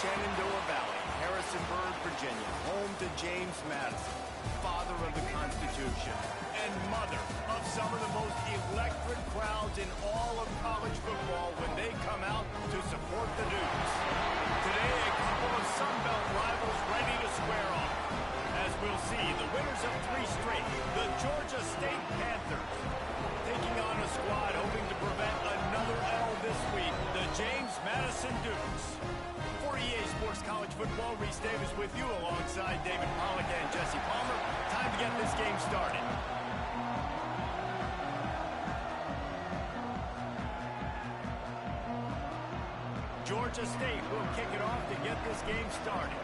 Shenandoah Valley, Harrisonburg, Virginia, home to James Madison, father of the Constitution, and mother of some of the most electric crowds in all of college football when they come out to support the Dukes. Today, a couple of Sun Belt rivals ready to square off. As we'll see, the winners of 3 straight, the Georgia State Panthers, taking on a squad hoping to prevent another L this week, the James Madison Dukes. For EA Sports College Football, Reese Davis with you alongside David Pollack and Jesse Palmer. Time to get this game started. Georgia State will kick it off to get this game started.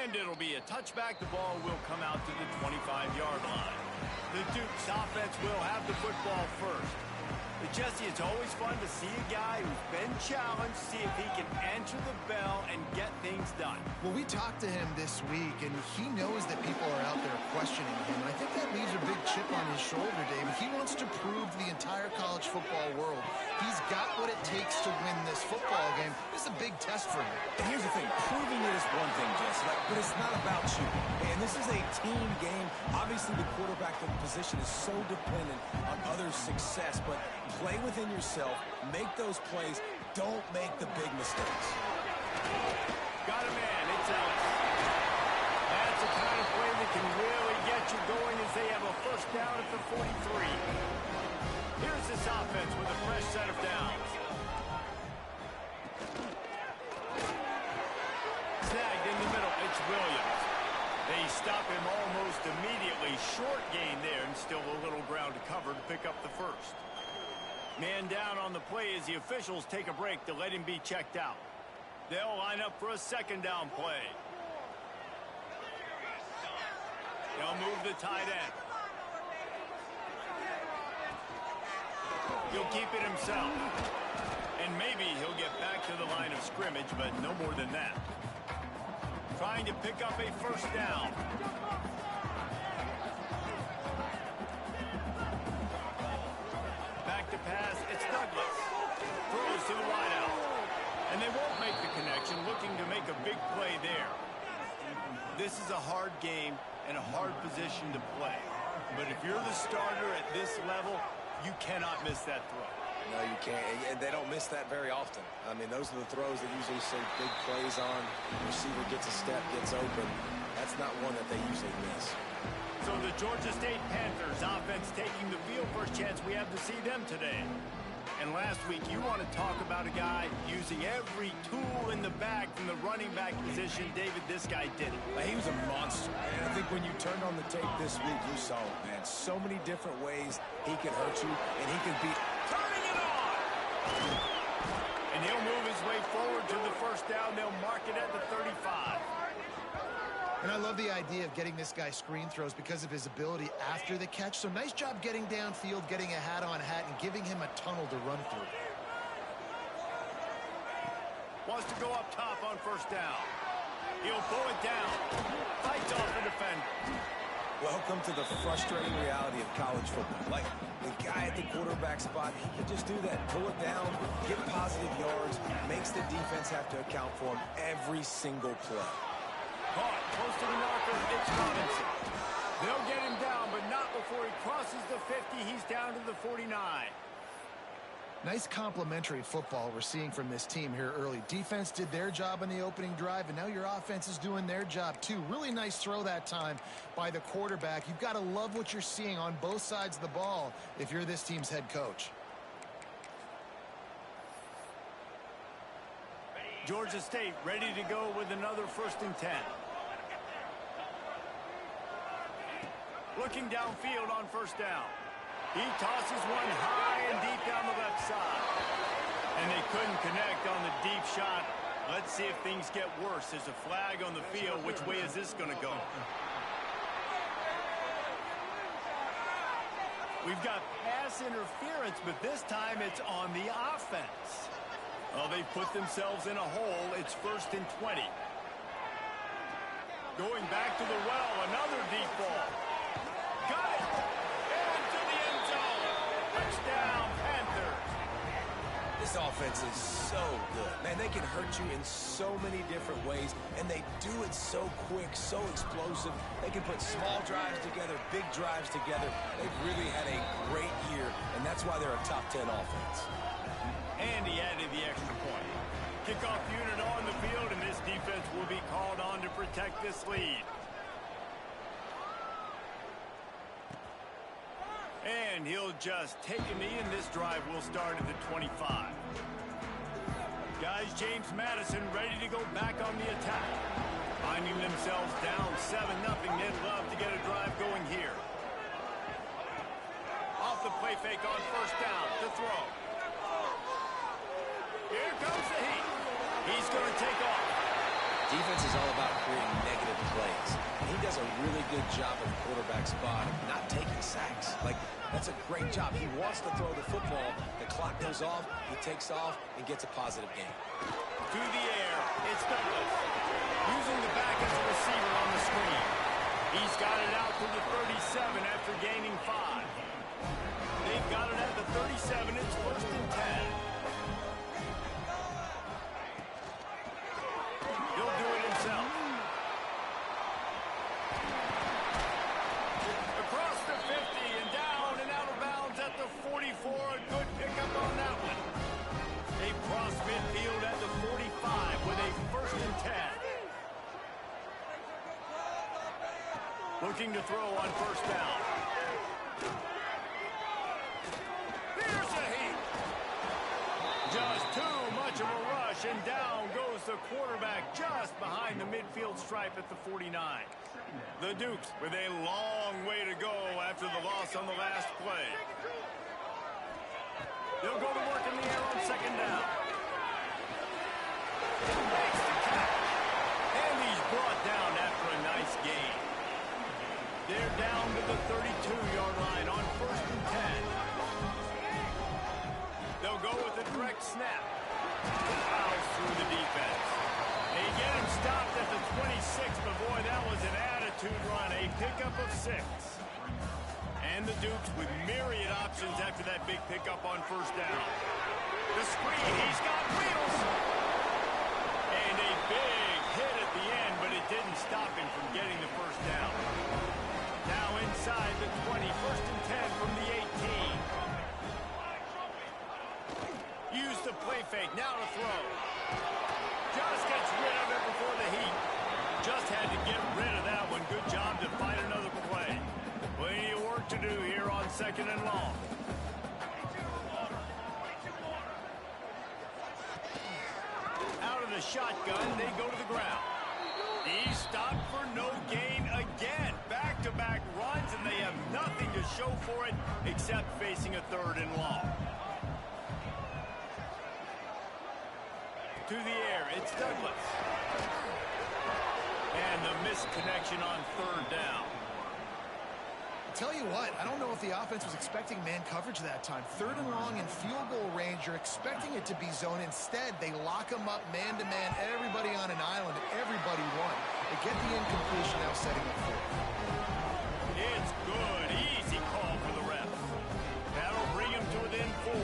And it'll be a touchback. The ball will come out to the 25-yard line. The Dukes offense will have the football first. But Jesse, it's always fun to see a guy who's been challenged, see if he can answer the bell and get things done. Well, we talked to him this week, and he knows that people are out there questioning him. And I think that leaves a big chip on his shoulder, David. He wants to prove to the entire college football world he's got what it takes to win this football game. This is a big test for him. And here's the thing. Proving it is one thing, Jesse, but it's not about you. And this is a team game. Obviously, the quarterback position is so dependent on others' success, but play within yourself, make those plays, don't make the big mistakes. Got a man, it's out. That's the kind of play that can really get you going as they have a first down at the 43. Here's this offense with a fresh set of downs. Snagged in the middle, it's Williams. They stop him almost immediately. Short gain there and still a little ground to cover to pick up the first. Man down on the play as the officials take a break to let him be checked out. They'll line up for a second down play. They'll move the tight end. He'll keep it himself. And maybe he'll get back to the line of scrimmage, but no more than that. Trying to pick up a first down. Back to pass, it's Douglas. Throws to the wideout. And they won't make the connection, looking to make a big play there. This is a hard game and a hard position to play. But if you're the starter at this level, you cannot miss that throw. No, you can't. And they don't miss that very often. I mean, those are the throws that usually see big plays on. The receiver gets a step, gets open. That's not one that they usually miss. So the Georgia State Panthers offense taking the field. First chance we have to see them today. And last week, you want to talk about a guy using every tool in the bag from the running back position. David, this guy did it. He was a monster. And I think when you turned on the tape this week, you saw it, man. So many different ways he could hurt you, and he could beat. Turning it on! And he'll move his way forward to the first down. They'll mark it at the 35. And I love the idea of getting this guy screen throws because of his ability after the catch. So nice job getting downfield, getting a hat-on-hat, and giving him a tunnel to run through. Wants to go up top on first down. He'll pull it down. Fights off the defender. Welcome to the frustrating reality of college football. Like, the guy at the quarterback spot, he can just do that. Pull it down, get positive yards, makes the defense have to account for him every single play. Caught close to the marker, it's Robinson. They'll get him down, but not before he crosses the 50. He's down to the 49. Nice complimentary football we're seeing from this team here early. Defense did their job in the opening drive, and now your offense is doing their job too. Really nice throw that time by the quarterback. You've got to love what you're seeing on both sides of the ball if you're this team's head coach. Georgia State ready to go with another 1st and 10. Looking downfield on first down. He tosses one high and deep down the left side. And they couldn't connect on the deep shot. Let's see if things get worse. There's a flag on the field. Which way is this going to go? We've got pass interference, but this time it's on the offense. Well, they've put themselves in a hole. It's 1st and 20. Going back to the well, another deep ball. Got it! Into the end zone. This offense is so good. Man, they can hurt you in so many different ways, and they do it so quick, so explosive. They can put small drives together, big drives together. They've really had a great year, and that's why they're a top 10 offense. And he added the extra point. Kickoff unit on the field, and this defense will be called on to protect this lead. And he'll just take a knee, and this drive will start at the 25. Guys, James Madison ready to go back on the attack. Finding themselves down 7-0, they'd love to get a drive going here. Off the play fake on first down to throw. Here comes the heat. He's going to take off. Defense is all about creating negative plays. And he does a really good job at the quarterback spot of not taking sacks. That's a great job. He wants to throw the football. The clock goes off. He takes off and gets a positive gain. To the air, it's Douglas. Using the back as a receiver on the screen. He's got it out to the 37 after gaining 5. They've got it at the 37. It's 1st and 10. He'll do it himself. Across the 50 and down and out of bounds at the 44. A good pickup on that one. They cross midfield at the 45 with a 1st and 10. Looking to throw on first down. Here's a heat. Just too much of a rush, and down goes the quarterback just behind the midfield stripe at the 49. The Dukes with a long way to go after the loss on the last play. They'll go to work in the air on second down. Makes the catch. And he's brought down after a nice gain. They're down to the 32-yard line on 1st and 10. They'll go with a direct snap. Fouls through the defense. They get him stopped at the 26, but boy, that was an attitude run. A pickup of 6. And the Dukes with myriad options after that big pickup on first down. The screen, he's got wheels. And a big hit at the end, but it didn't stop him from getting the first down. Now inside the 20, 1st and 10 from the 18. Use the play fake, now to throw. Just gets rid of it before the heat. Just had to get rid of that one. Good job to find another play. Plenty of work to do here on 2nd and long. Out of the shotgun, they go to the ground. He's stopped for no gain again. Back-to-back runs, and they have nothing to show for it except facing a 3rd and long. To the air, it's Douglas. And the missed connection on 3rd down. Tell you what, I don't know if the offense was expecting man coverage that time. 3rd and long in field goal range, you're expecting it to be zone. Instead, they lock them up man-to-man, everybody on an island, and everybody won. They get the incompletion, now setting up 4th. It's good. Easy call for the refs. That'll bring him to within 4.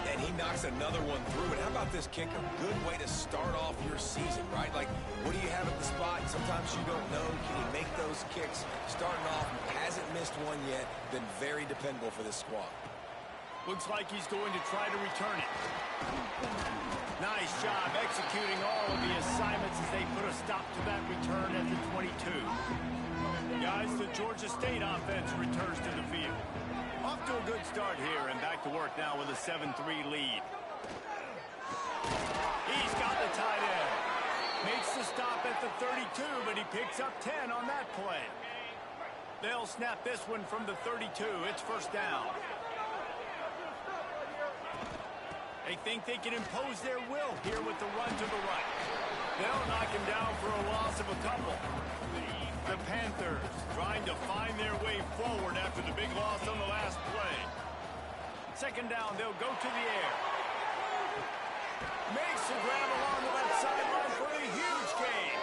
And he knocks another one through. And how about this kicker? Good way to start off your season, right? What do you have at the spot? Sometimes you don't know. Can he make those kicks? Starting off, hasn't missed one yet. Been very dependable for this squad. Looks like he's going to try to return it. Nice job executing all of the assignments as they put a stop to that return at the 22. Guys, the Georgia State offense returns to the field. Off to a good start here, and back to work now with a 7-3 lead. He's got the tight end. Makes the stop at the 32, but he picks up 10 on that play. They'll snap this one from the 32. It's first down. They think they can impose their will here with the run to the right. They'll knock him down for a loss of a couple. The Panthers trying to find their way forward after the big loss on the last play. Second down, they'll go to the air. Makes the grab along the left sideline for a huge gain.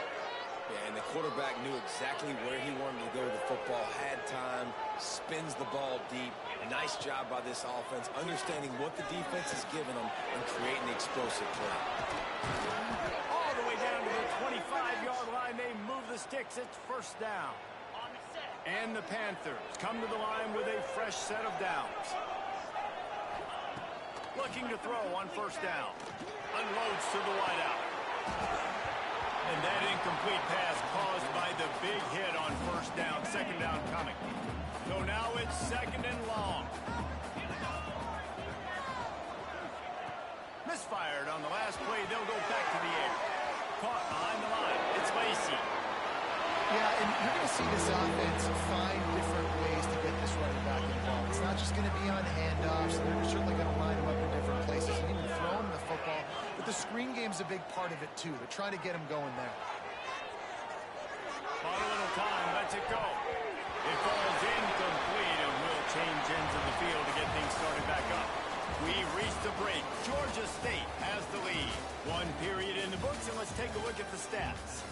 Yeah, and the quarterback knew exactly where he wanted to go with the football, had time, spins the ball deep. Nice job by this offense, understanding what the defense is giving them and creating the explosive play. All the way down to the 25-yard line, they move the sticks. It's first down. And the Panthers come to the line with a fresh set of downs. Looking to throw on first down. Unloads to the wideout. And that incomplete pass caused by the big hit on first down. Second down coming. So now it's second and long. Misfired on the last play. They'll go back to the air. Caught behind the line. It's Lacey. Yeah, and you're going to see this offense find different ways to get this running back involved. It's not just going to be on handoffs. They're certainly going to line him up in different places and even throw him the football. But the screen game's a big part of it, too. They're trying to get him going there. Bought a little time. Lets it go. It falls incomplete and will change ends of the field to get things started back up. We reach the break. Georgia State has the lead. One period in the books, and let's take a look at the stats.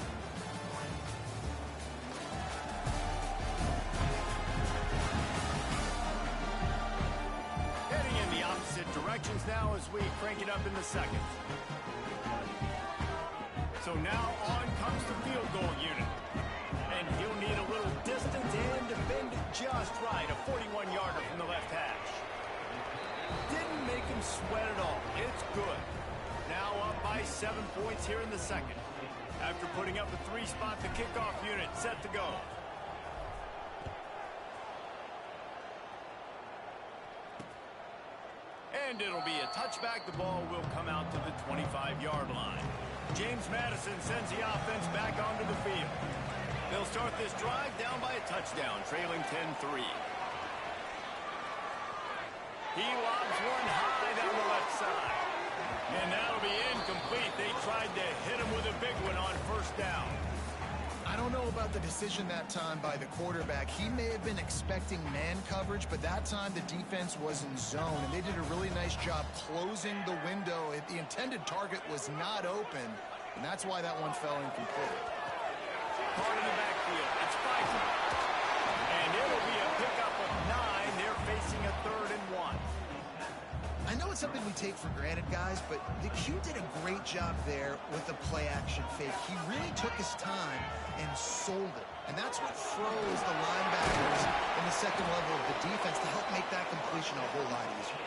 Directions now as we crank it up in the second. So now on comes the field goal unit. And he'll need a little distance and defend it just right. A 41-yarder from the left hash. Didn't make him sweat at all. It's good. Now up by 7 points here in the second. After putting up a 3-spot, the kickoff unit set to go. And it'll be a touchback. The ball will come out to the 25-yard line. James Madison sends the offense back onto the field. They'll start this drive down by a touchdown, trailing 10-3. He lobs one high down the left side. And that'll be incomplete. They tried to hit him with a big one on first down. I don't know about the decision that time by the quarterback. He may have been expecting man coverage, but that time the defense was in zone, and they did a really nice job closing the window. The intended target was not open, and that's why that one fell incomplete. Caught in the backfield. It's Pfeiffer. And it'll be a pickup of 9. They're facing a 3rd and 1. I know it's something we take for granted, guys, but the Q did a great job there with the play-action fake. He really took his time and sold it. And that's what froze the linebackers in the second level of the defense to help make that completion a whole lot easier.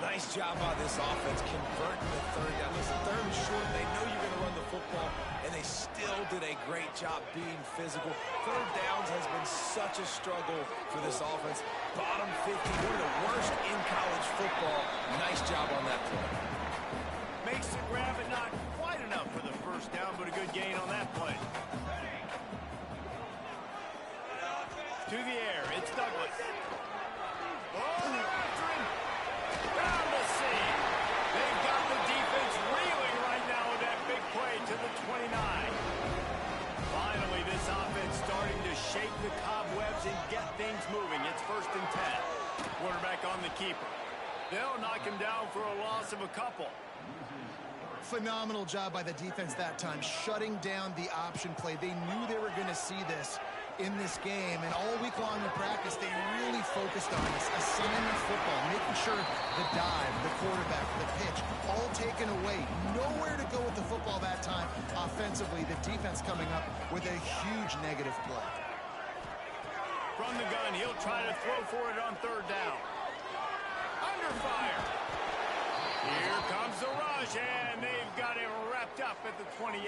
Nice job by this offense converting the third down. Listen, third and short, they know you're going to run the football, and they still did a great job being physical. Third downs has been such a struggle for this offense. Bottom 50, one of the worst in college football. Nice job on that play. Makes the grab, but not quite enough for the first down, but a good gain on that play. To the air, it's Douglas. Oh, they're after him. Found the seam. They've got the defense reeling right now with that big play to the 29. Finally, this offense starting to shake the cobwebs and get things moving. It's 1st and 10. Quarterback on the keeper. They'll knock him down for a loss of a couple. Phenomenal job by the defense that time, shutting down the option play. They knew they were going to see this in this game, and all week long in practice, they really focused on this assignment football, making sure the dive, the quarterback, the pitch, all taken away. Nowhere to go with the football that time offensively. The defense coming up with a huge negative play. From the gun, he'll try to throw for it on 3rd down. Under fire. Here comes the rush, and they've got it wrapped up at the 28.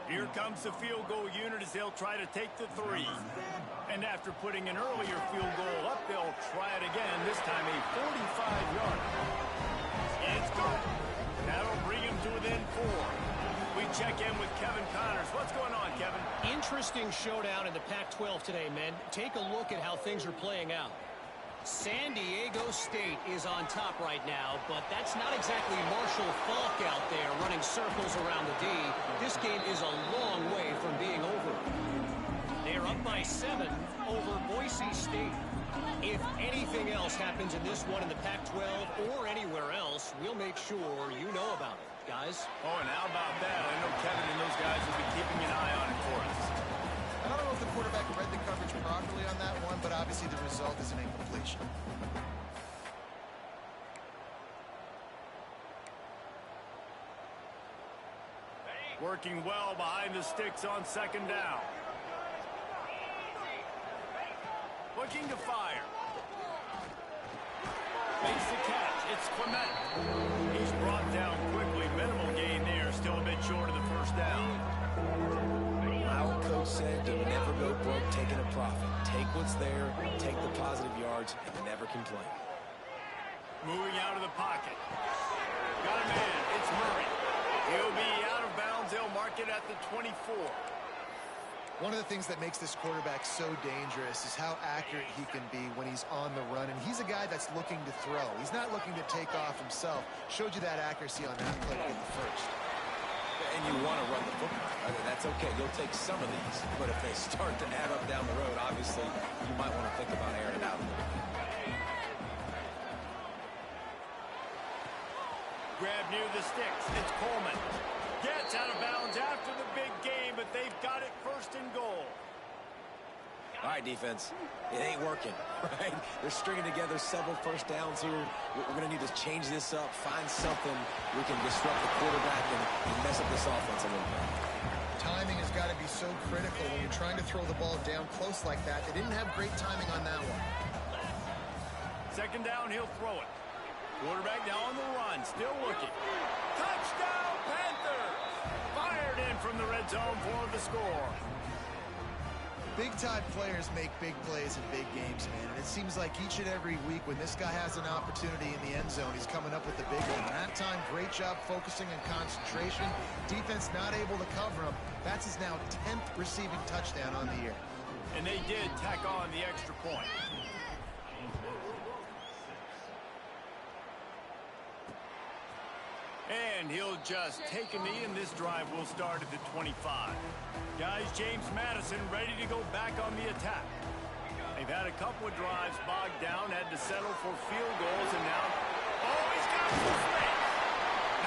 Here comes the field goal unit as they'll try to take the 3. And after putting an earlier field goal up, they'll try it again, this time a 45-yarder. It's good. That'll bring him to within 4. We check in with Kevin Connors. What's going on, Kevin? Interesting showdown in the Pac-12 today, men. Take a look at how things are playing out. San Diego State is on top right now, but that's not exactly Marshall Faulk out there running circles around the D. This game is a long way from being over. They're up by 7 over Boise State. If anything else happens in this one in the Pac-12 or anywhere else, we'll make sure you know about it. guys. Oh, and how about that? I know Kevin and those guys will be keeping an eye on it for us. I don't know if the quarterback read the coverage properly on that one, but obviously the result is an incompletion. Working well behind the sticks on second down. Looking to fire. Makes the catch. It's Clement. He's brought down quickly. Minimal gain there. Still a bit short of the first down. My old coach said to never go broke taking a profit. Take what's there, take the positive yards, and never complain. Moving out of the pocket. Got a man. It's Murray. He'll be out of bounds. They'll mark it at the 24. One of the things that makes this quarterback so dangerous is how accurate he can be when he's on the run. And he's a guy that's looking to throw. He's not looking to take off himself. Showed you that accuracy on that play to get the first. And you want to run the football. That's okay. You'll take some of these. But if they start to add up down the road, obviously, you might want to think about airing it out a little bit. Grab near the sticks. It's Coleman. Gets out of bounds after the big game, but they've got it first and goal. All right, defense. It ain't working, right? They're stringing together several first downs here. We're going to need to change this up, find something we can disrupt the quarterback and mess up this offense a little bit. Timing has got to be so critical when you're trying to throw the ball down close like that. They didn't have great timing on that one. Second down, he'll throw it. Quarterback now on the run, still looking. Touchdown, Panthers! Fired in from the red zone for the score. Big-time players make big plays in big games, man. And it seems like each and every week when this guy has an opportunity in the end zone, he's coming up with the big one. That time, great job focusing and concentration. Defense not able to cover him. That's his now 10th receiving touchdown on the year. And they did tack on the extra point. And he'll just take a knee, and this drive will start at the 25. Guys, James Madison ready to go back on the attack. They've had a couple of drives bogged down, had to settle for field goals, and now... Oh, he's got some space!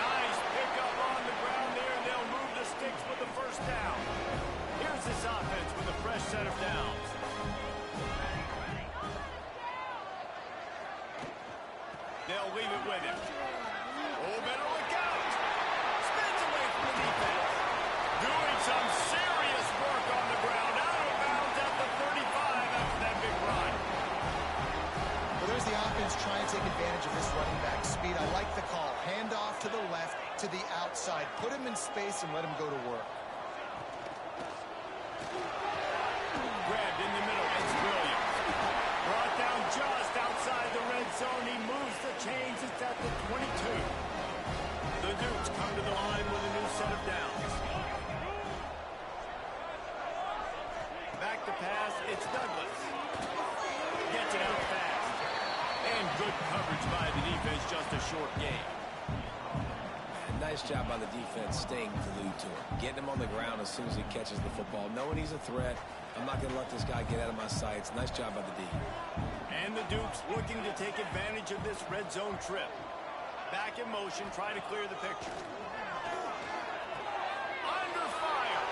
Nice pickup on the ground there, and they'll move the sticks with the first down. Here's this offense with a fresh set of downs. They'll leave it with him. Oh, better look out. Spins away from the defense. Doing some serious work on the ground. Out of bounds at the 35 after that big run. Well, there's the offense trying to take advantage of this running back speed. I like the call. Hand off to the left, to the outside. Put him in space and let him go to work. Grabbed in the middle. It's Williams. Brought down just outside the red zone. He moves the chains. It's at the 22. The Dukes come to the line with a new set of downs. Back to pass, it's Douglas. Gets it out fast. And good coverage by the defense, just a short game. And nice job by the defense staying glued to him. Getting him on the ground as soon as he catches the football. Knowing he's a threat, I'm not going to let this guy get out of my sights. Nice job by the D. And the Dukes looking to take advantage of this red zone trip. Back in motion, trying to clear the picture. Under fire.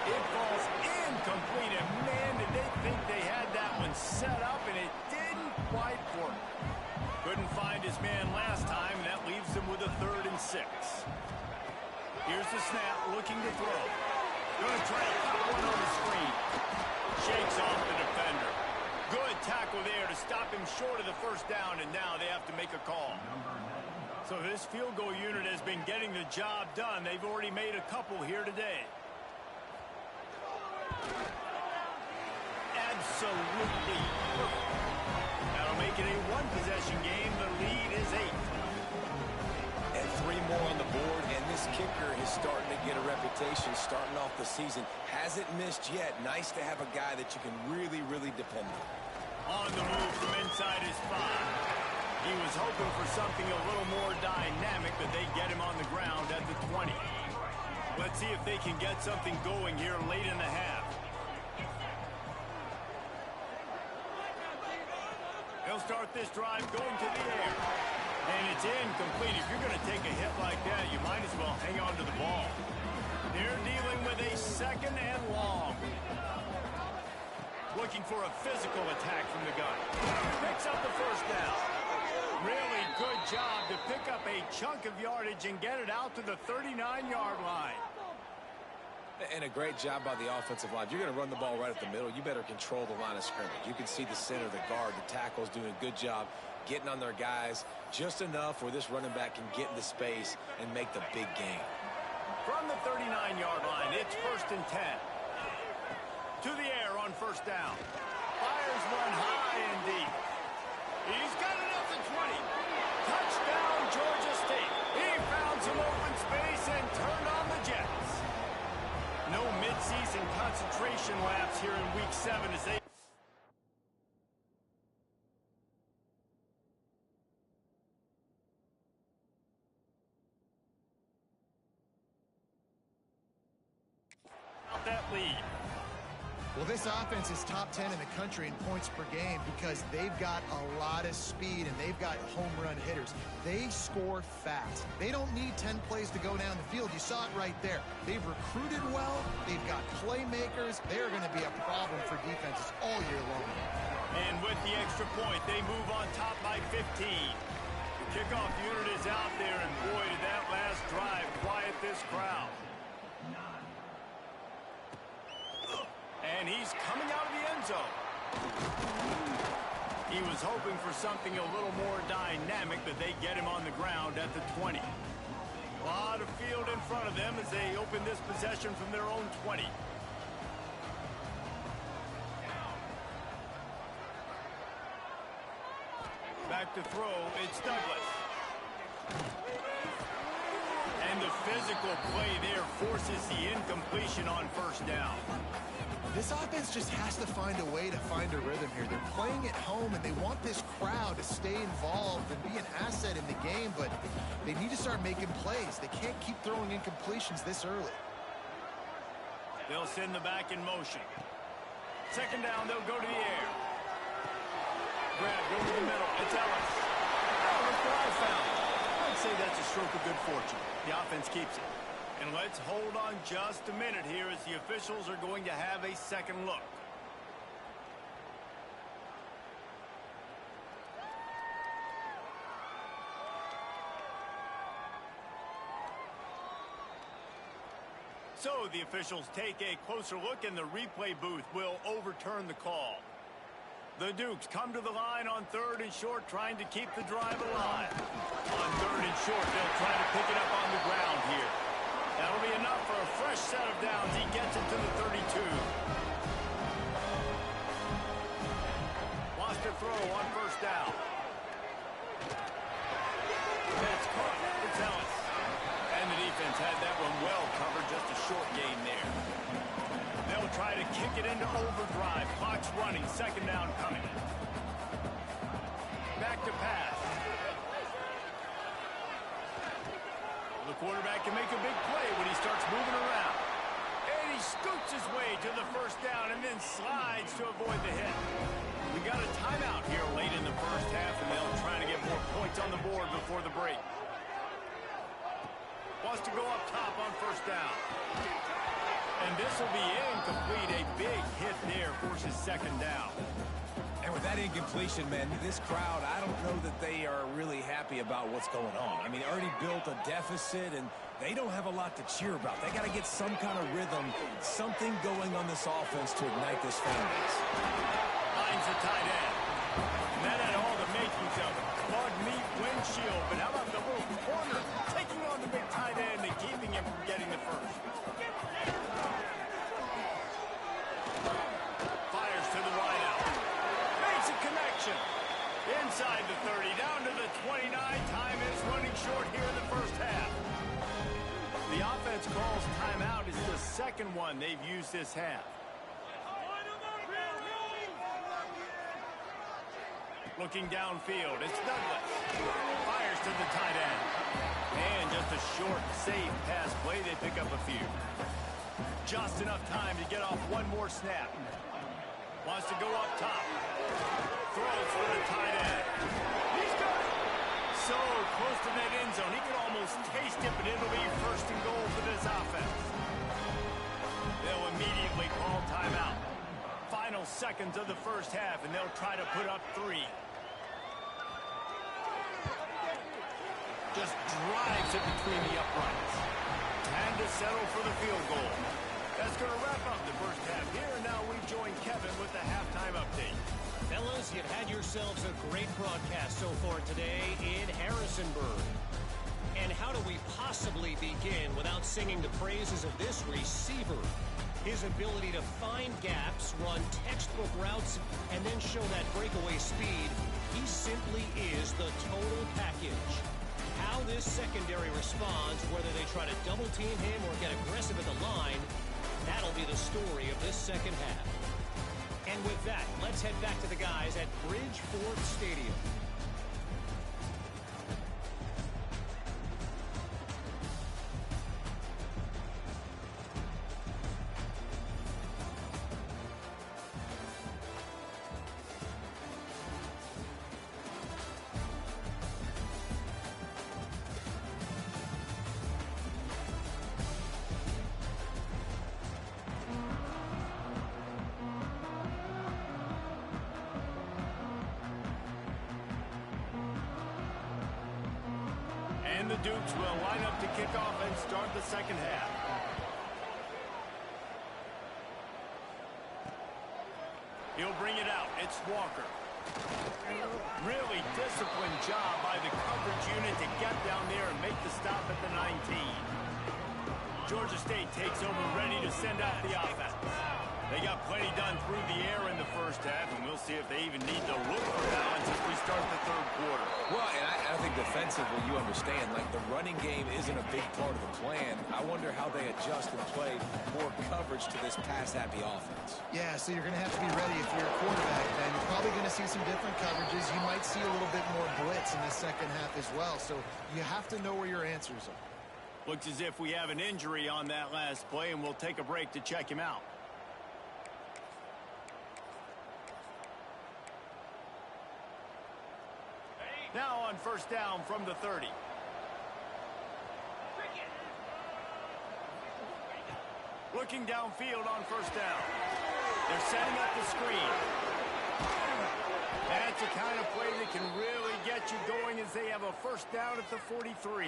It falls incomplete, and man, did they think they had that one set up, and it didn't quite work. Couldn't find his man last time, and that leaves them with a 3rd and 6. Here's the snap, looking to throw. Going to try to put one on the screen. Shakes off the defender. Good tackle there to stop him short of the first down, and now they have to make a call. So this field goal unit has been getting the job done. They've already made a couple here today. Absolutely perfect. That'll make it a one-possession game. The lead is 8. And 3 more on the board, and this kicker is starting to get a reputation starting off the season. Hasn't missed yet. Nice to have a guy that you can really, really depend on. On the move from inside his 5. He was hoping for something a little more dynamic, but they get him on the ground at the 20. Let's see if they can get something going here late in the half. They'll They'll start this drive going to the air. And it's incomplete. If you're going to take a hit like that, you might as well hang on to the ball. They're dealing with a 2nd and long. Looking for a physical attack from the gun. Picks up the first down. Really good job to pick up a chunk of yardage and get it out to the 39-yard line. And a great job by the offensive line. If you're going to run the ball right at the middle, you better control the line of scrimmage. You can see the center, the guard, the tackles doing a good job getting on their guys just enough where this running back can get into space and make the big gain. From the 39-yard line, it's 1st and 10. To the air on 1st down. Fires one high and deep. He's got it up to 20. Touchdown, Georgia State. He found some open space and turned on the Jets. No midseason concentration laps here in Week 7 as they... out that lead. Well, this offense is top 10 in the country in points per game because they've got a lot of speed and they've got home run hitters. They score fast. They don't need 10 plays to go down the field. You saw it right there. They've recruited well. They've got playmakers. They're going to be a problem for defenses all year long. And with the extra point, they move on top by 15. The kickoff unit is out there, and boy, did that last drive quiet this crowd. And he's coming out of the end zone. He was hoping for something a little more dynamic, but they get him on the ground at the 20. A lot of field in front of them as they open this possession from their own 20. Back to throw, it's Douglas. And the physical play there forces the incompletion on 1st down. This offense just has to find a way to find a rhythm here. They're playing at home, and they want this crowd to stay involved and be an asset in the game, but they need to start making plays. They can't keep throwing incompletions this early. They'll send the back in motion. 2nd down, they'll go to the air. Grab, go to the middle. It's Ellis. Oh, look what I found. I'd say that's a stroke of good fortune. The offense keeps it. And let's hold on just a minute here as the officials are going to have a second look. So the officials take a closer look, and the replay booth will overturn the call. The Dukes come to the line on 3rd and short, trying to keep the drive alive. On 3rd and short, they'll try to pick it up on the ground here. That'll be enough for a fresh set of downs. He gets it to the 32. Wants to throw on 1st down. That's caught. It's Ellis. And the defense had that one well covered. Just a short gain there. They'll try to kick it into overdrive. Clock's running. 2nd down coming. Back to pass. The quarterback can make a big play when he starts moving around. And he scoots his way to the 1st down and then slides to avoid the hit. We got a timeout here late in the 1st half, and they'll try to get more points on the board before the break. Wants to go up top on 1st down. And this will be incomplete. A big hit there forces 2nd down. And with that incompletion, man, this crowd, I don't know that they are really happy about what's going on. I mean, they already built a deficit, and they don't have a lot to cheer about. They got to get some kind of rhythm, something going on this offense to ignite this fan base. Finds the tight end. And that had all the makings of bug meat windshield. But how about the little corner taking on the big tight end and keeping him from getting the first? Fires to the wide out. Makes a connection. Inside the 30, down to the 29. Time is running short here in the 1st half. The offense calls timeout. It's the 2nd one they've used this half. Looking downfield, it's Douglas. Fires to the tight end. And just a short, safe pass play. They pick up a few. Just enough time to get off one more snap. Wants to go up top. Throws for the tight end. close to that end zone. He can almost taste it, but it'll be first and goal for this offense. They'll immediately call timeout. Final seconds of the first half, and they'll try to put up 3. Just drives it between the uprights. Time to settle for the field goal. That's going to wrap up the first half here. And now we join Kevin with the halftime update. Fellas, you've had yourselves a great broadcast so far today in Harrisonburg. And how do we possibly begin without singing the praises of this receiver? His ability to find gaps, run textbook routes, and then show that breakaway speed. He simply is the total package. How this secondary responds, whether they try to double team him or get aggressive at the line, that'll be the story of this second half. And with that, let's head back to the guys at Bridgeford Stadium. And the Dukes will line up to kick off and start the second half. He'll bring it out. It's Walker. Really disciplined job by the coverage unit to get down there and make the stop at the 19. Georgia State takes over, ready to send out the offense. They got plenty done through the air in the first half, and we'll see if they even need to look for balance as we start the third quarter. Well, and I think defensively, you understand, like the running game isn't a big part of the plan. I wonder how they adjust and play more coverage to this pass-happy offense. Yeah, so you're going to have to be ready if you're a quarterback, then. You're probably going to see some different coverages. You might see a little bit more blitz in the second half as well, so you have to know where your answers are. Looks as if we have an injury on that last play, and we'll take a break to check him out. Now on first down from the 30. Looking downfield on first down. They're setting up the screen. That's the kind of play that can really get you going as they have a first down at the 43.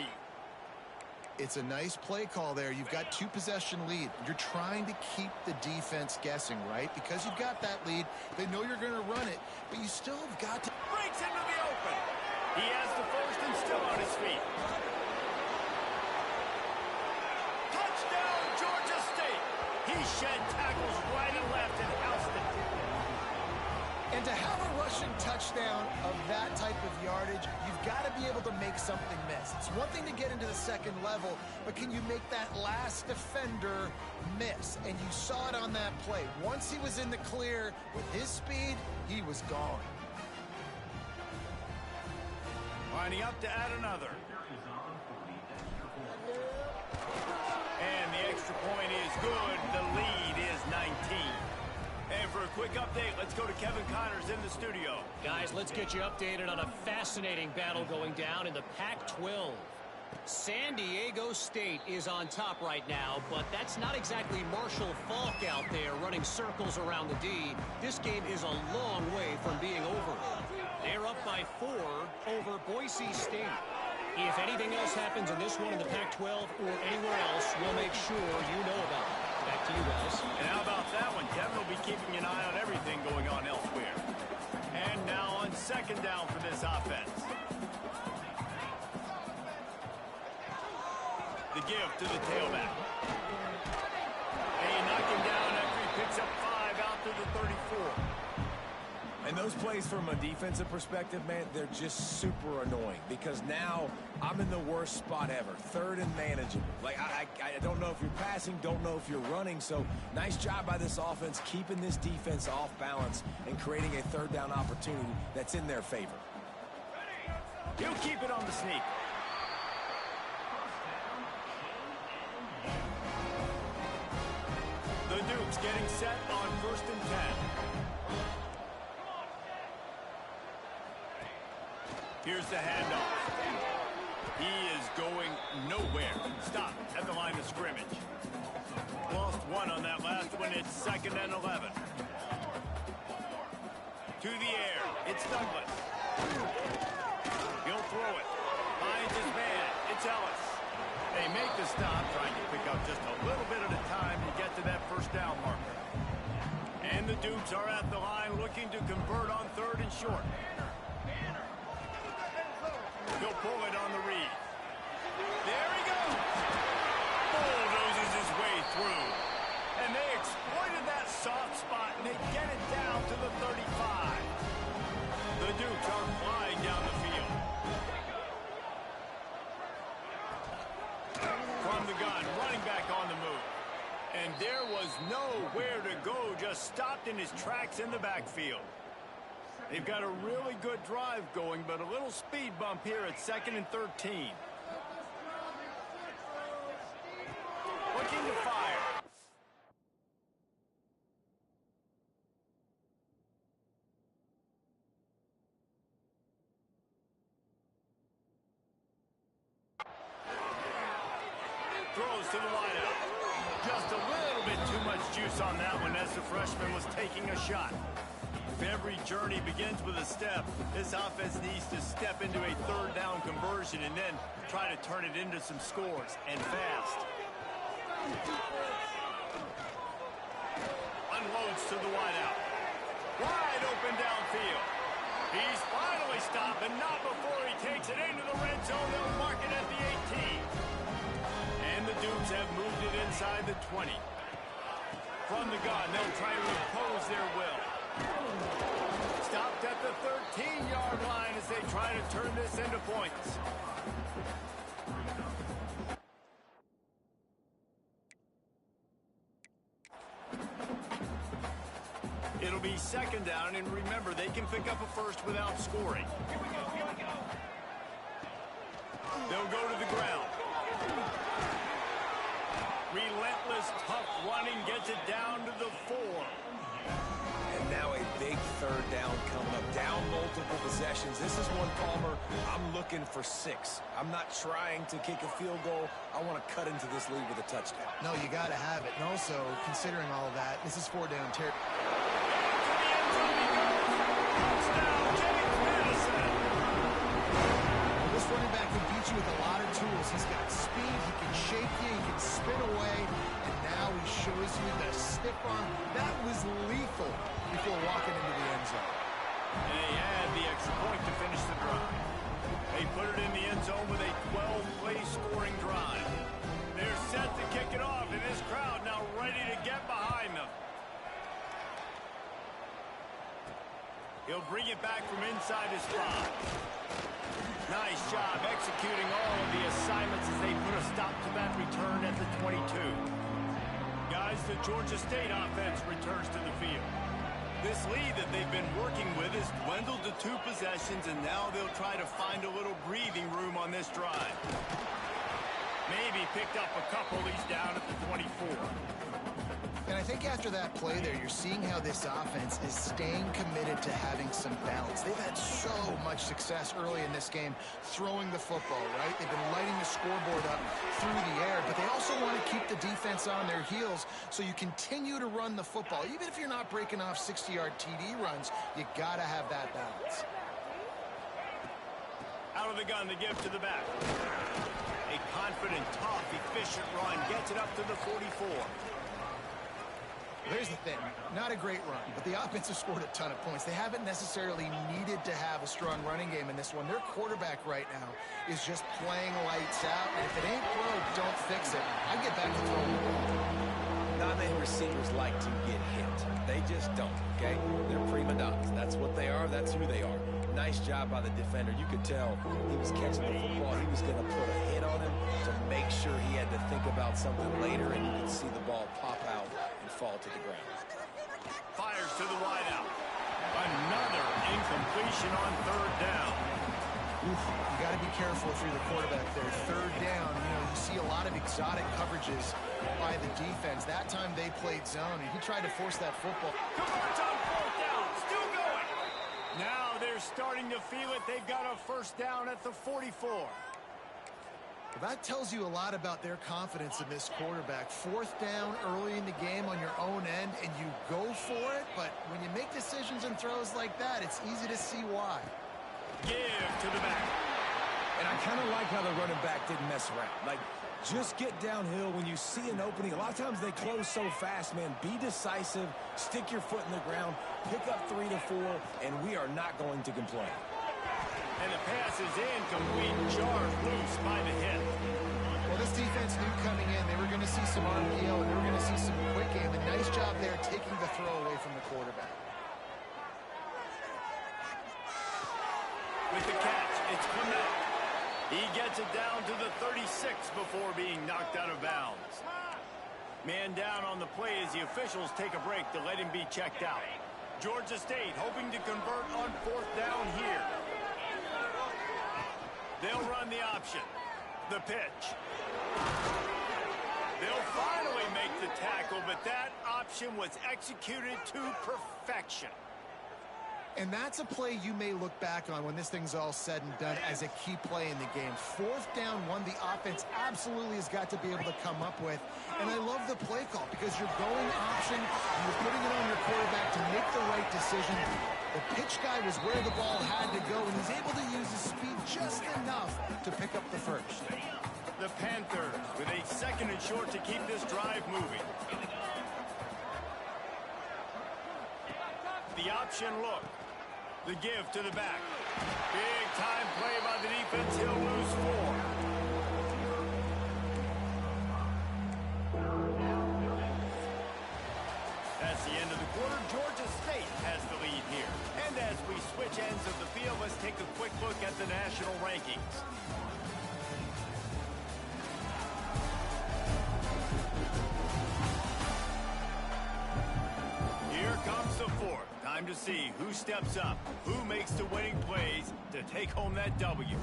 It's a nice play call there. You've got 2-possession lead. You're trying to keep the defense guessing, right? Because you've got that lead. They know you're going to run it, but you still have got to... Breaks into the open. He has the first and still on his feet. Touchdown, Georgia State. He shed tackles right and left and housed it. And to have a rushing touchdown of that type of yardage, you've got to be able to make something miss. It's one thing to get into the second level, but can you make that last defender miss? And you saw it on that play. Once he was in the clear with his speed, he was gone. Lining up to add another. And the extra point is good. The lead is 19. And for a quick update, let's go to Kevin Connors in the studio. Guys, let's get you updated on a fascinating battle going down in the Pac-12. San Diego State is on top right now, but that's not exactly Marshall Faulk out there running circles around the D. This game is a long way from being over. They're up by 4 over Boise State. If anything else happens in this one in the Pac-12 or anywhere else, we'll make sure you know about it. Back to you guys. And how about that one? Kevin will be keeping an eye on everything going on elsewhere. And now on second down for this offense. The give to the tailback. They knock him down after he picks up 5 out to the 34. And those plays from a defensive perspective, man, they're just super annoying because now I'm in the worst spot ever. Third and manageable. Like, I don't know if you're passing, don't know if you're running. So nice job by this offense keeping this defense off balance and creating a third down opportunity that's in their favor. He'll keep it on the sneak. The Dukes getting set on first and 10. Here's the handoff. He is going nowhere. Stop at the line of scrimmage. Lost one on that last one. It's 2nd and 11. To the air. It's Douglas. He'll throw it. Finds his man. It's Ellis. They make the stop, trying to pick up just a little bit at a time to get to that first down marker. And the Dukes are at the line looking to convert on 3rd and short. He'll pull it on the read. There he goes. Bulldozes his way through. And they exploited that soft spot, and they get it down to the 35. The Dukes are flying down the field. From the gun, running back on the move. And there was nowhere to go, just stopped in his tracks in the backfield. They've got a really good drive going, but a little speed bump here at 2nd and 13. Looking to fire. Throws to the wideout. Just a little bit too much juice on that one as the freshman was taking a shot. If every journey begins with a step, this offense needs to step into a 3rd down conversion and then try to turn it into some scores, and fast. Unloads to the wideout. Wide open downfield. He's finally stopped, and not before he takes it into the red zone. They'll mark it at the 18. And the Dukes have moved it inside the 20. From the gun, they'll try to impose their will. Stopped at the 13-yard line as they try to turn this into points. It'll be 2nd down, and remember, they can pick up a first without scoring. They'll go to the ground. Relentless, tough running gets it down to the 4. And now a big 3rd down coming up. Down multiple possessions. This is one, Palmer, I'm looking for 6. I'm not trying to kick a field goal. I want to cut into this lead with a touchdown. No, you got to have it. And also, considering all of that, this is 4 down territory. Touchdown, James Madison. This running back can beat you with a lot of tools. He's got speed, he can shake you, he can spin away, and now he shows you the stiff arm. That was lethal before walking into the end zone. And they had the extra point to finish the drive. They put it in the end zone with a 12-play scoring drive. They're set to kick it off, and this crowd now ready to get behind them. He'll bring it back from inside his 5. Nice job executing all of the assignments as they put a stop to that return at the 22. Guys, the Georgia State offense returns to the field. This lead that they've been working with has dwindled to 2 possessions, and now they'll try to find a little breathing room on this drive. Maybe picked up a couple. He's down at the 24. And I think after that play there, you're seeing how this offense is staying committed to having some balance. They've had so much success early in this game throwing the football, right? They've been lighting the scoreboard up through the air, but they also want to keep the defense on their heels so you continue to run the football. Even if you're not breaking off 60-yard TD runs, you got to have that balance. Out of the gun to give to the back. A confident, tough, efficient run gets it up to the 44. Here's the thing, not a great run, but the offense has scored a ton of points. They haven't necessarily needed to have a strong running game in this one. Their quarterback right now is just playing lights out, and if it ain't broke, don't fix it. I get back to throwing the ball. Not many receivers like to get hit. They just don't, okay? They're prima donnas. That's what they are. That's who they are. Nice job by the defender. You could tell he was catching the football. He was going to put a hit on him to make sure he had to think about something later, and you could see the ball pop out and fall to the ground. Fires to the wideout. Another incompletion on 3rd down. Oof, you got to be careful if you're the quarterback there. 3rd down, you see a lot of exotic coverages by the defense. That time they played zone, and he tried to force that football. Converts on 4th down. Still going. Now they're starting to feel it. They've got a 1st down at the 44. That tells you a lot about their confidence in this quarterback. Fourth down early in the game on your own end, and you go for it, but when you make decisions and throws like that, it's easy to see why. Give to the back. And I kind of like how the running back didn't mess around. Like, just get downhill when you see an opening. A lot of times they close so fast, man. Be decisive, stick your foot in the ground, pick up 3 to 4, and we are not going to complain. And the pass is incomplete, jarred loose by the hit. Well, this defense knew coming in they were going to see some RPO and they were going to see some quick game. A nice job there taking the throw away from the quarterback. With the catch, it's Clement. He gets it down to the 36 before being knocked out of bounds. Man down on the play as the officials take a break to let him be checked out. Georgia State hoping to convert on fourth down here. They'll run the option. The pitch. They'll finally make the tackle, but that option was executed to perfection. And that's a play you may look back on when this thing's all said and done as a key play in the game. Fourth down, one the offense absolutely has got to be able to come up with. And I love the play call because you're going option, and you're putting it on your quarterback to make the right decision. The pitch guy was where the ball had to go, and he's able to use his speed just enough to pick up the first. The Panthers with a second and short to keep this drive moving. The option look. The give to the back. Big time play by the defense. He'll lose 4. That's the end of the quarter. Georgia State has the lead here. And as we switch ends of the field, let's take a quick look at the national rankings. Here comes the fourth. Time to see who steps up, who makes the winning plays to take home that W.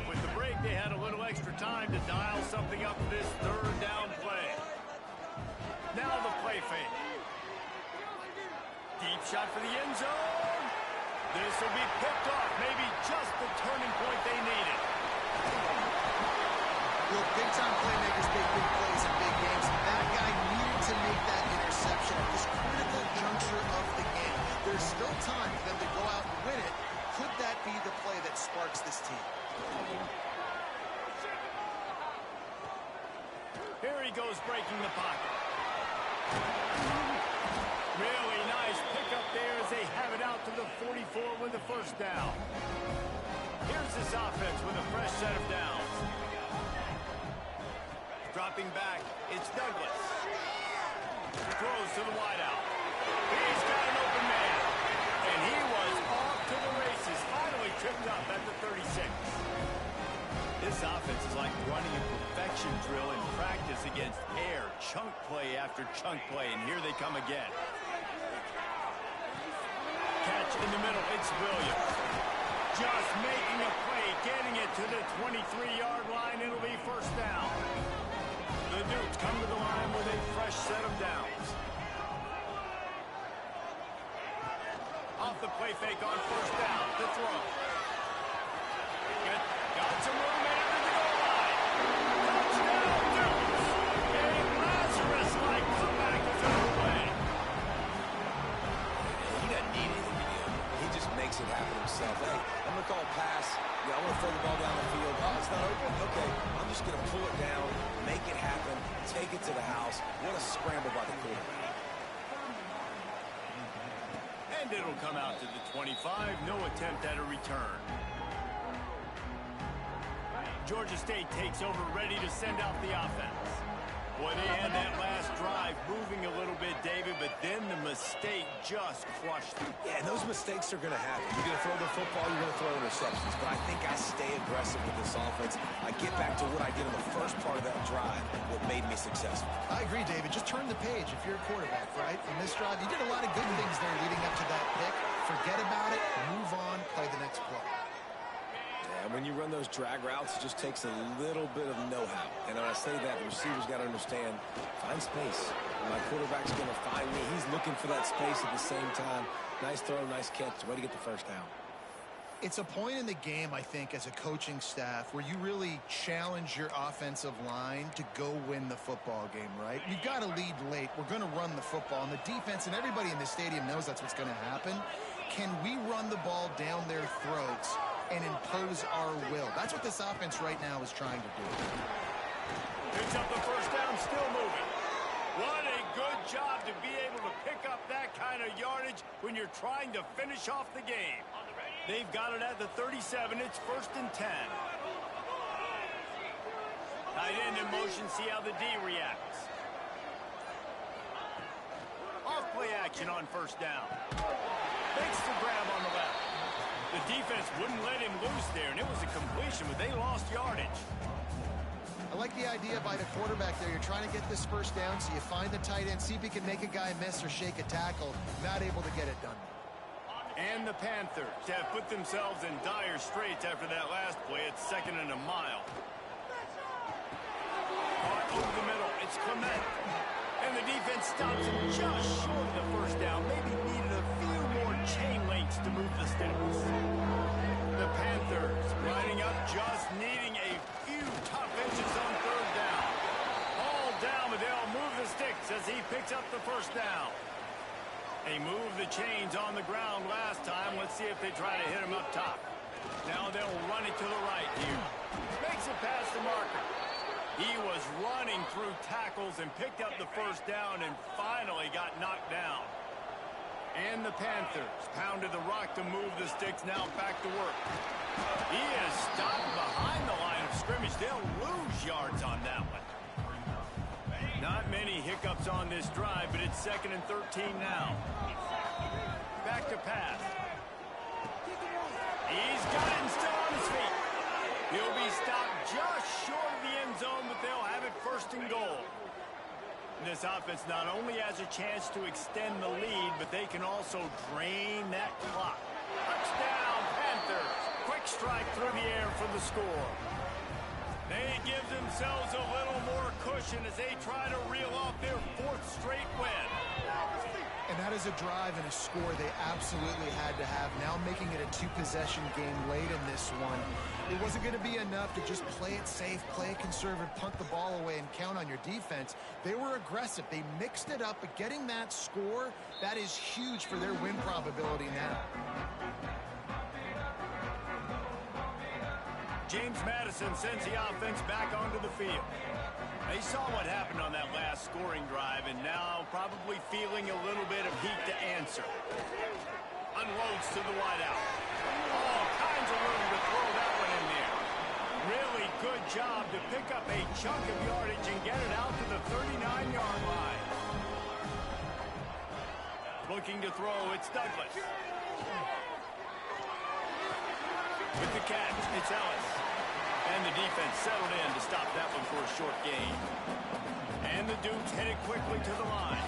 With the break, they had a little extra time to dial something up for this third down play. Now the play fake. Deep shot for the end zone. This will be picked off. Maybe just the turning point they needed. Look, big-time playmakers make big plays in big games. That guy needed to make that interception at this critical juncture of the game. There's still time for them to go out and win it. Could that be the play that sparks this team? Here he goes breaking the pocket. Really nice pickup there as they have it out to the 44 with the first down. Here's this offense with a fresh set of downs. Dropping back, it's Douglas. Throws to the wideout. He's got an open man. And he was off to the races. Finally tripped up at the 36. This offense is like running a perfection drill in practice against air. Chunk play after chunk play, and here they come again. Catch in the middle, it's Williams. Just making a play, getting it to the 23-yard line. It'll be first down. The Dukes come to the line with a fresh set of downs. Off the play fake on first down, the throw. Got some room and under the goal line. Touchdown, Dukes. A Lazarus-like comeback is underway. He doesn't need anything to do. He just makes it happen himself. Hey, I'm going to call a pass. Yeah, I want to throw the ball down the field. Oh, it's not open? Okay, I'm just going to pull it down, make it happen, take it to the house. What a scramble by the quarterback. And it'll come out to the 25. No attempt at a return. Georgia State takes over, ready to send out the offense. Boy, they had that last drive moving a little bit, David, but then the mistake just crushed them. Yeah, and those mistakes are going to happen. You're going to throw the football, you're going to throw interceptions. But I think I stay aggressive with this offense. I get back to what I did in the first part of that drive, what made me successful. I agree, David. Just turn the page if you're a quarterback, right? In this drive, you did a lot of good things there leading up to that pick. Forget about it, move on, play the next play. And when you run those drag routes, it just takes a little bit of know-how. And when I say that, the receiver's got to understand, find space. My quarterback's going to find me. He's looking for that space at the same time. Nice throw, nice catch. Way to get the first down. It's a point in the game, I think, as a coaching staff where you really challenge your offensive line to go win the football game, right? You've got to lead late. We're going to run the football. And the defense and everybody in the stadium knows that's what's going to happen. Can we run the ball down their throats and impose our will? That's what this offense right now is trying to do. Picks up the first down, still moving. What a good job to be able to pick up that kind of yardage when you're trying to finish off the game. They've got it at the 37. It's 1st and 10. Tight end in motion. See how the D reacts. Off play action on 1st down. Makes the grab on the left. The defense wouldn't let him loose there, and it was a completion, but they lost yardage. I like the idea by the quarterback there. You're trying to get this 1st down, so you find the tight end, see if he can make a guy miss or shake a tackle. Not able to get it done. And the Panthers have put themselves in dire straits after that last play. It's 2nd and a mile. Caught over the middle. It's Clement. And the defense stops him just short of the 1st down. Maybe needed a few more chain links to move the sticks. The Panthers lining up, just needing a few tough inches on 3rd down. All down, but they'll move the sticks as he picks up the 1st down. They moved the chains on the ground last time. Let's see if they try to hit him up top. Now they'll run it to the right here. Makes it past the marker. He was running through tackles and picked up the 1st down and finally got knocked down. And the Panthers pounded the rock to move the sticks. Now back to work. He is stopped behind the line of scrimmage. They'll lose yards on that one. Not many hiccups on this drive, but it's 2nd and 13 now. Back to pass. He's got it and still on his feet. He'll be stopped just short of the end zone, but they'll have it 1st and goal. This offense not only has a chance to extend the lead, but they can also drain that clock. Touchdown, Panthers. Quick strike through the air for the score. They give themselves a little more cushion as they try to reel off their 4th straight win. And that is a drive and a score they absolutely had to have. Now making it a 2-possession game late in this one. It wasn't going to be enough to just play it safe, play it conservative, punt the ball away, and count on your defense. They were aggressive. They mixed it up, but getting that score, that is huge for their win probability now. James Madison sends the offense back onto the field. They saw what happened on that last scoring drive, and now probably feeling a little bit of heat to answer. Unloads to the wideout. All kinds of room to throw that one in there. Really good job to pick up a chunk of yardage and get it out to the 39-yard line. Looking to throw, it's Douglas. With the catch, it's Ellis. And the defense settled in to stop that one for a short gain. And the Dukes headed quickly to the line.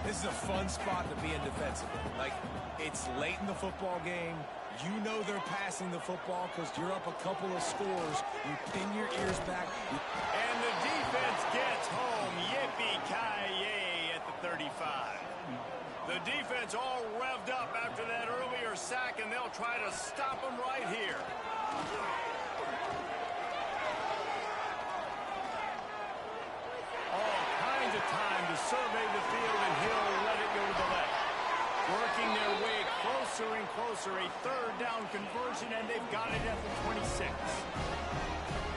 This is a fun spot to be in defensively. Like, it's late in the football game. You know they're passing the football because you're up a couple of scores. You pin your ears back. And the defense gets home. Yippee-ki-yay at the 35. The defense all revved up after that earlier sack, and they'll try to stop them right here. All kinds of time to survey the field, and Hill let it go to the left. Working their way closer and closer, a 3rd down conversion, and they've got it at the 26.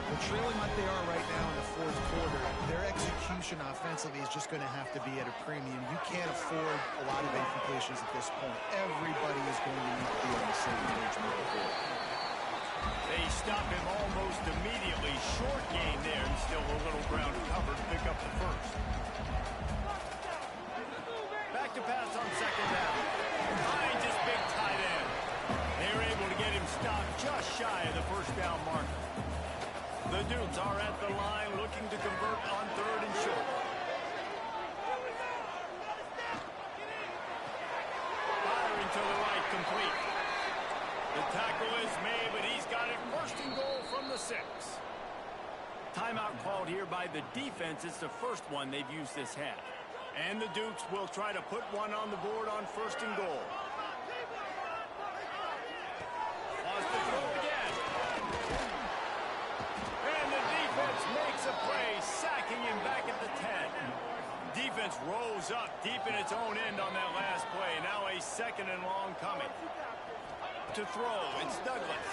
Well, trailing like they are right now in the 4th quarter, their execution offensively is just going to have to be at a premium. You can't afford a lot of incompletions at this point. Everybody is going to need to be on the same page moving forward. They stop him almost immediately. Short gain there, and still a little ground covered to pick up the 1st. Back to pass on 2nd down. Behind his big tight end. They're able to get him stopped just shy of the 1st down mark. The Dukes are at the line looking to convert on 3rd and short. Firing to the right, complete. The tackle is made, but he's got it 1st and goal from the 6. Timeout called here by the defense. It's the first one they've used this half. And the Dukes will try to put one on the board on 1st and goal. Pause second and long coming. To throw, it's Douglas.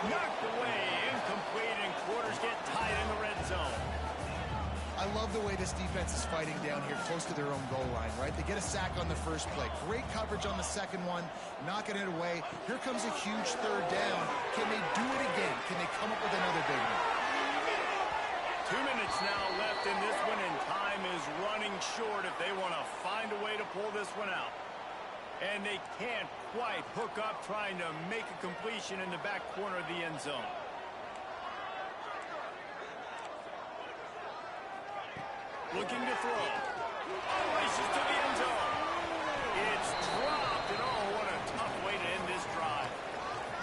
Knocked away, incomplete, and quarters get tied in the red zone. I love the way this defense is fighting down here close to their own goal line, right? They get a sack on the first play. Great coverage on the second one, knocking it away. Here comes a huge third down. Can they do it again? Can they come up with another big one? 2 minutes now left in this one, and time is running short if they want to find a way to pull this one out. And they can't quite hook up trying to make a completion in the back corner of the end zone. Looking to throw. Races to the end zone. It's dropped, and oh, what a tough way to end this drive.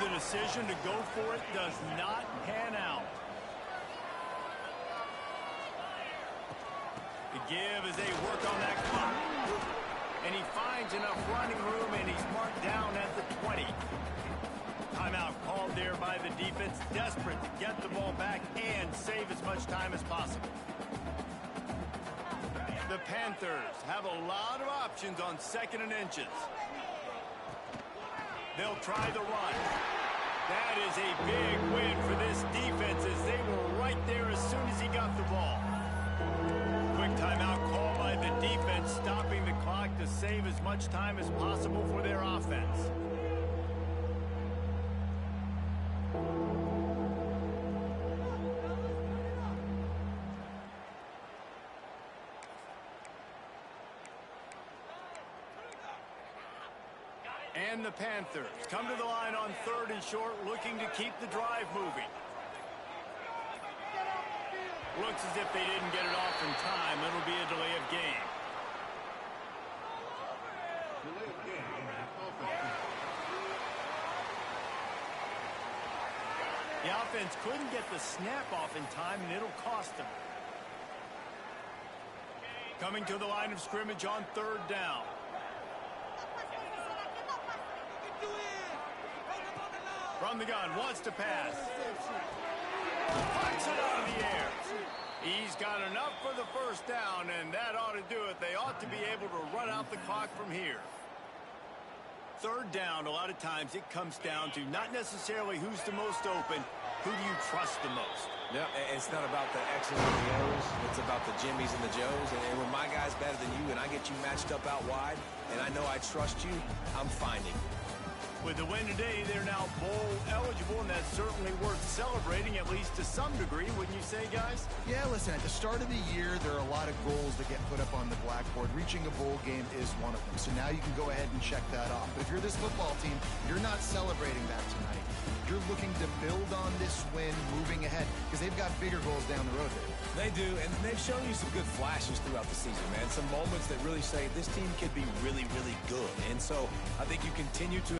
The decision to go for it does not pan out. The give as they work on that clock. And he finds enough running room, and he's marked down at the 20. Timeout called there by the defense, desperate to get the ball back and save as much time as possible. The Panthers have a lot of options on second and inches. They'll try the run. That is a big win for this defense as they were right there as soon as he got the ball. Quick timeout call by the defense, stopping the clock to save as much time as possible for their offense. And the Panthers come to the line on 3rd and short, looking to keep the drive moving. Looks as if they didn't get it off in time. It'll be a delay of game. The offense couldn't get the snap off in time, and it'll cost them. Coming to the line of scrimmage on 3rd down. From the gun, wants to pass. Punts it out of the air. He's got enough for the first down, and that ought to do it. They ought to be able to run out the clock from here. 3rd down, a lot of times it comes down to not necessarily who's the most open, who do you trust the most? Yeah, it's not about the X's and the O's. It's about the Jimmys and the Joes. And when my guy's better than you and I get you matched up out wide, and I know I trust you, I'm finding. With the win today, they're now bowl eligible, and that's certainly worth celebrating, at least to some degree, wouldn't you say, guys? Yeah, listen, at the start of the year, there are a lot of goals that get put up on the blackboard. Reaching a bowl game is one of them. So now you can go ahead and check that off. But if you're this football team, you're not celebrating that tonight. You're looking to build on this win moving ahead because they've got bigger goals down the road there. They do, and they've shown you some good flashes throughout the season, man. Some moments that really say this team could be really, really good. And so I think you continue to